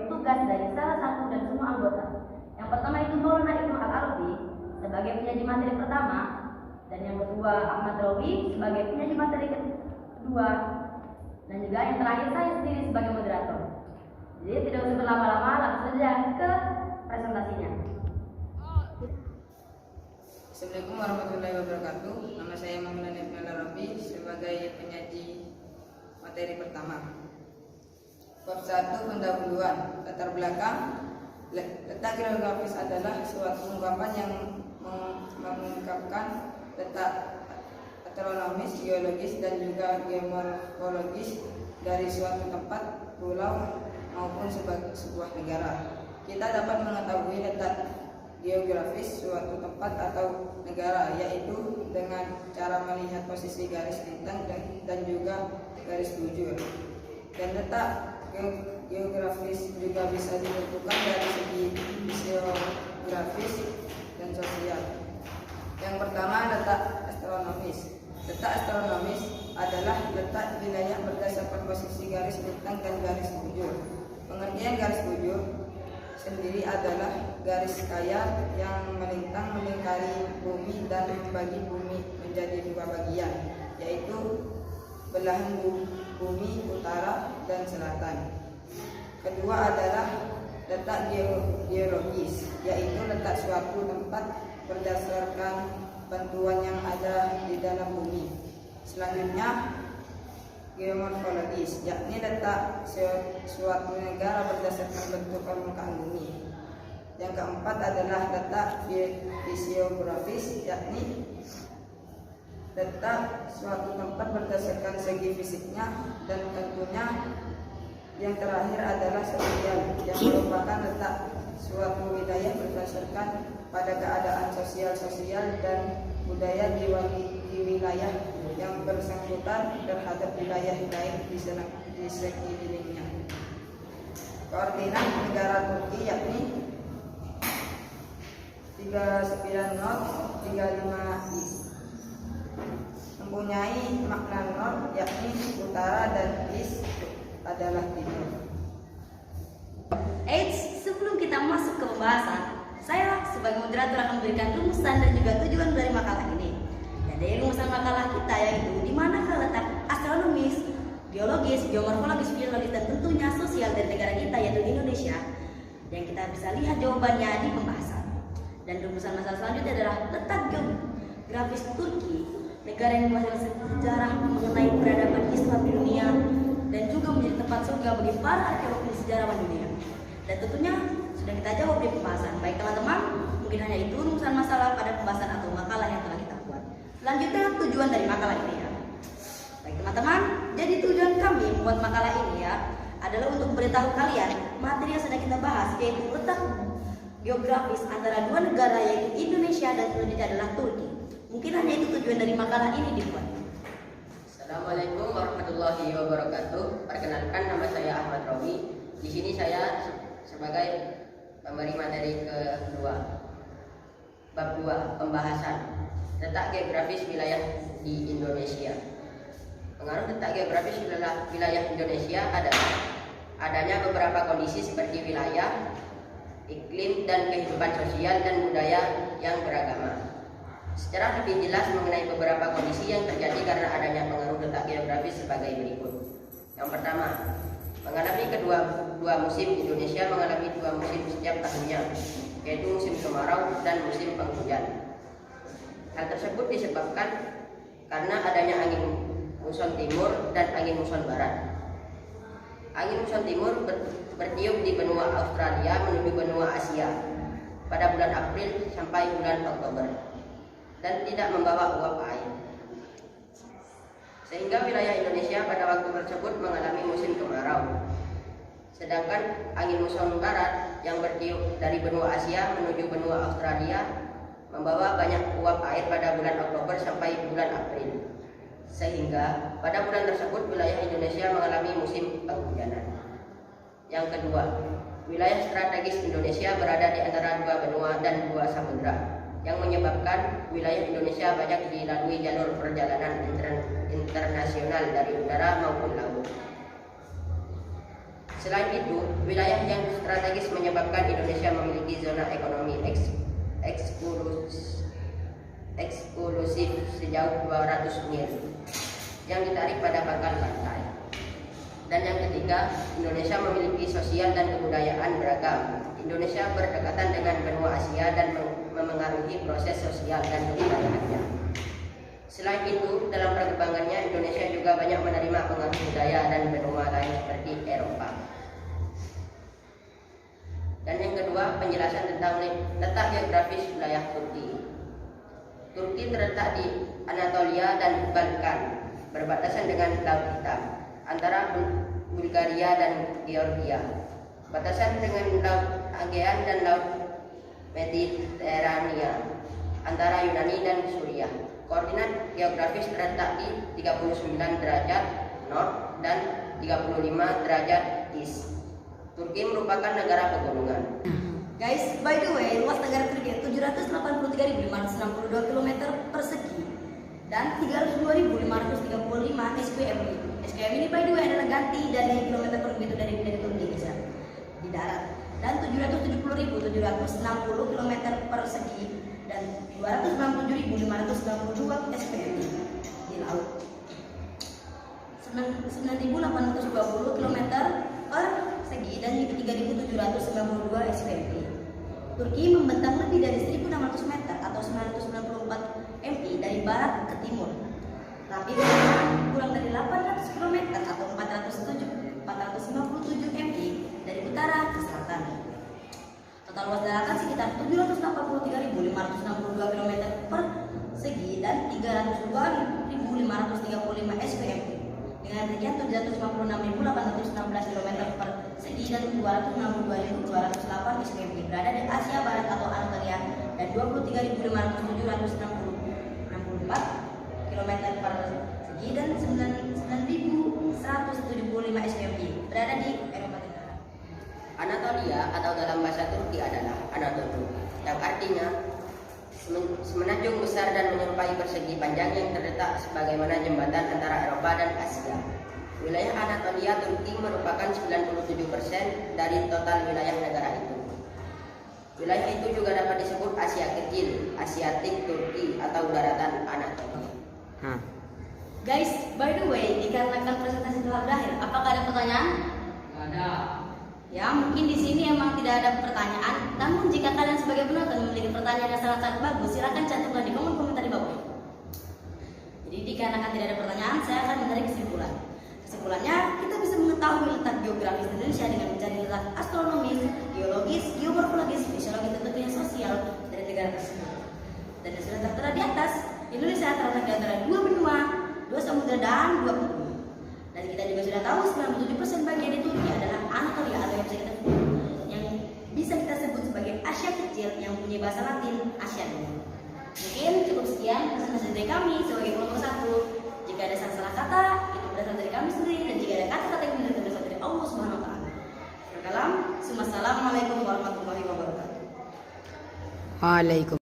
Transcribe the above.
tugas dari salah satu dan semua anggota. Yang pertama itu Maulana Ibnu Al-Arabi sebagai penyaji materi pertama, dan yang kedua Ahmad Rawi sebagai penyaji materi kedua, dan juga yang terakhir saya sendiri sebagai moderator. Jadi tidak usah berlama-lama, langsung saja ke presentasinya. Assalamualaikum warahmatullahi wabarakatuh. Nama saya Maulana Ibnu Al-Arabi sebagai penyaji materi pertama. Bab 1 pendahuluan. Latar belakang. Letak geografis adalah suatu ungkapan yang mengungkapkan letak astronomis, geologis, dan juga geomorfologis dari suatu tempat, pulau, maupun sebuah negara. Kita dapat mengetahui letak geografis suatu tempat atau negara yaitu dengan cara melihat posisi garis lintang dan juga garis bujur. Dan letak geografis juga bisa ditentukan dari segi fisiografis dan sosial. Yang pertama, letak astronomis. Letak astronomis adalah letak wilayah berdasarkan posisi garis lintang dan garis bujur. Pengertian garis bujur sendiri adalah garis kaya yang melintang melingkari bumi dan membagi bumi menjadi dua bagian, yaitu belahan bumi utara dan selatan. Kedua adalah letak geologis, yaitu letak suatu tempat berdasarkan bantuan yang ada di dalam bumi. Selanjutnya geomorfologis, yakni letak suatu negara berdasarkan bentuk permukaan bumi. Yang keempat adalah letak fisiografis, yakni letak suatu tempat berdasarkan segi fisiknya. Dan tentunya yang terakhir adalah sosial, yang merupakan letak suatu wilayah berdasarkan pada keadaan sosial dan budaya di wilayah yang bersangkutan terhadap wilayah lain di sekelilingnya. Koordinat negara Turki yakni 39 knot 35 I. Mempunyai makna knot yakni utara dan is adalah timur. Eits, sebelum kita masuk ke pembahasan, saya sebagai moderator akan memberikan rumusan dan juga tujuan dari makalah ini. Dari rumusan makalah kita yaitu di manakah letak astronomis, geologis, geomorfologis, biologis, dan tentunya sosial dari negara kita yaitu Indonesia. Yang kita bisa lihat jawabannya di pembahasan. Dan rumusan masalah selanjutnya adalah letak geografis Turki, negara yang menghasilkan sejarah mengenai peradaban Islam di dunia dan juga menjadi tempat surga bagi para arkeolog dan sejarawan dunia. Dan tentunya sudah kita jawab di pembahasan. Baik teman-teman, mungkin hanya itu rumusan masalah pada pembahasan atau makalah yang telah kita buat. Selanjutnya tujuan dari makalah ini ya. Baik teman-teman, jadi tujuan kami membuat makalah ini ya adalah untuk memberitahu kalian materi yang sedang kita bahas, yaitu letak geografis antara dua negara yaitu Indonesia dan selanjutnya adalah Turki. Mungkin hanya itu tujuan dari makalah ini dibuat. Assalamualaikum warahmatullahi wabarakatuh. Perkenalkan, nama saya Ahmad Rawi. Di sini saya sebagai pemberi materi kedua. Bab 2, pembahasan letak geografis wilayah di Indonesia. Pengaruh letak geografis wilayah Indonesia adalah adanya beberapa kondisi seperti wilayah, iklim, dan kehidupan sosial dan budaya yang beragama. Secara lebih jelas mengenai beberapa kondisi yang terjadi karena adanya pengaruh letak geografis sebagai berikut. Yang pertama, mengalami dua musim. Indonesia mengalami dua musim setiap tahunnya, yaitu musim kemarau dan musim penghujan. Hal tersebut disebabkan karena adanya angin muson timur dan angin muson barat. Angin muson timur bertiup di benua Australia menuju benua Asia pada bulan April sampai bulan Oktober dan tidak membawa uap air, sehingga wilayah Indonesia pada waktu tersebut mengalami musim kemarau. Sedangkan angin muson barat yang bertiup dari benua Asia menuju benua Australia membawa banyak uap air pada bulan Oktober sampai bulan April, sehingga pada bulan tersebut wilayah Indonesia mengalami musim penghujanan. Yang kedua, wilayah strategis Indonesia berada di antara dua benua dan dua samudra, yang menyebabkan wilayah Indonesia banyak dilalui jalur perjalanan internasional dari udara maupun laut. Selain itu, wilayah yang strategis menyebabkan Indonesia memiliki zona ekonomi eksklusif sejauh 200 mil yang ditarik pada pangkal pantai. Dan yang ketiga, Indonesia memiliki sosial dan kebudayaan beragam. Indonesia berdekatan dengan benua Asia dan memengaruhi proses sosial dan kebudayaannya. Selain itu, dalam perkembangannya Indonesia juga banyak menerima pengaruh budaya dan benua lain seperti Eropa. Dan yang kedua, penjelasan tentang letak geografis wilayah Turki. Turki terletak di Anatolia dan Balkan, berbatasan dengan Laut Hitam, antara Bulgaria dan Georgia, batasan dengan Laut Aegean dan Laut Mediterania, antara Yunani dan Suriah. Koordinat geografis terletak di 39 derajat North dan 35 derajat East. Turki merupakan negara pegunungan. Guys, by the way, luas negara Turki 783.562 km persegi dan 32.535 SPMI. SPMI ini by the way adalah ganti dari kilometer persegi itu dari Turki guys ya, di darat. Dan 770.760 km persegi dan 267.592 SPMI di laut. 9.820 km persegi dan 3.792 SPMI. Turki membentang lebih dari 1.600 meter atau 994 MI dari barat ke timur. Tapi kurang dari 800 km atau 457 MI dari utara ke selatan. Total luas daratan sekitar 783.562 km persegi dan 302.535 SPMI dengan rincian 756.816 km persegi dan 262.208 SPMI berada di Asia Barat atau Anatolia dan 23.764 km persegi dan 9.175 SPMI berada di Eropa Tenggara. Anatolia atau dalam bahasa Turki adalah Anadolu, yang artinya semenanjung besar dan menyerupai persegi panjang yang terletak sebagaimana jembatan antara Eropa dan Asia. Wilayah Anatolia Turki merupakan 97% dari total wilayah negara itu. Wilayah itu juga dapat disebut Asia Kecil, Asiatik Turki atau daratan Anatolia. Guys, by the way, dikarenakan presentasi telah berakhir, apakah ada pertanyaan? Ada. Ya, mungkin di sini emang tidak ada pertanyaan. Namun jika kalian sebagai penonton memiliki pertanyaan yang sangat bagus, silakan cantumkan di kolom komentar di bawah. Jadi dikarenakan tidak ada pertanyaan, saya akan menarik kesimpulan. Kesimpulannya, kita bisa mengetahui letak geografis Indonesia dengan mencari letak astronomis, geologis, geomorfologis, fisiologi, tentunya sosial dari negara tersebut. Dan yang sudah tertera di atas, Indonesia terletak di antara dua benua, dua samudra dan dua pulau. Dan kita juga sudah tahu 97% bagian di Turki adalah Anatolia atau yang bisa kita sebut sebagai Asia Kecil yang punya bahasa Latin Asia Timur. Mungkin cukup sekian presentasi dari kami sebagai kelompok 1. Jika ada salah kata, itu berasal dari kami sendiri, dan jika ada kata-kata yang benar itu berasal dari Allah Subhanahu wa taala. Assalamualaikum warahmatullahi wabarakatuh. Waalaikumsalam.